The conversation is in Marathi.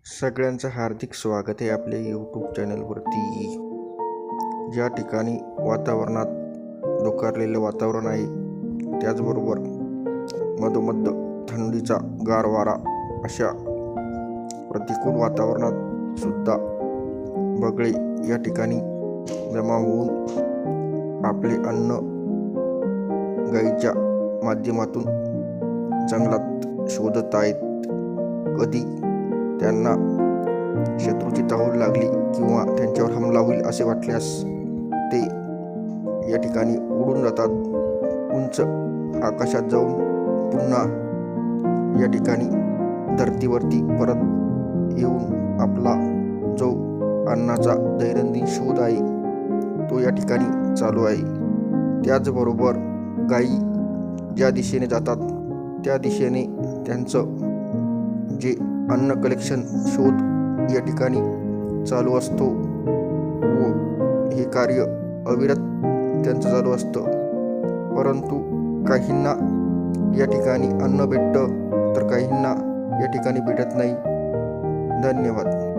सगळ्यांचं हार्दिक स्वागत आहे आपल्या यूट्यूब चॅनलवरती. ज्या ठिकाणी वातावरणात धुकारलेलं वातावरण आहे, त्याचबरोबर मधोमध थंडीचा गार वारा, अशा प्रतिकूल वातावरणात सुद्धा बगळे या ठिकाणी जमा होऊन आपले अन्न गायीच्या माध्यमातून जंगलात शोधत आहेत. कधी त्यांना शत्रूची चाहूल लागली किंवा त्यांच्यावर हमला होईल असे वाटल्यास ते या ठिकाणी उडून जातात. उंच आकाशात जाऊन पुन्हा या ठिकाणी धरतीवरती परत येऊन आपला जो अन्नाचा दैनंदिन शोध आहे तो या ठिकाणी चालू आहे. त्याचबरोबर गायी ज्या दिशेने जातात त्या दिशेने त्यांचं जे अन्न कलेक्शन शोध या ठिकाणी चालू असतो व हे कार्य अविरत त्यांचं चालू असतं. परंतु काहींना या ठिकाणी अन्न भेटतं तर काहींना या ठिकाणी भेटत नाही. धन्यवाद.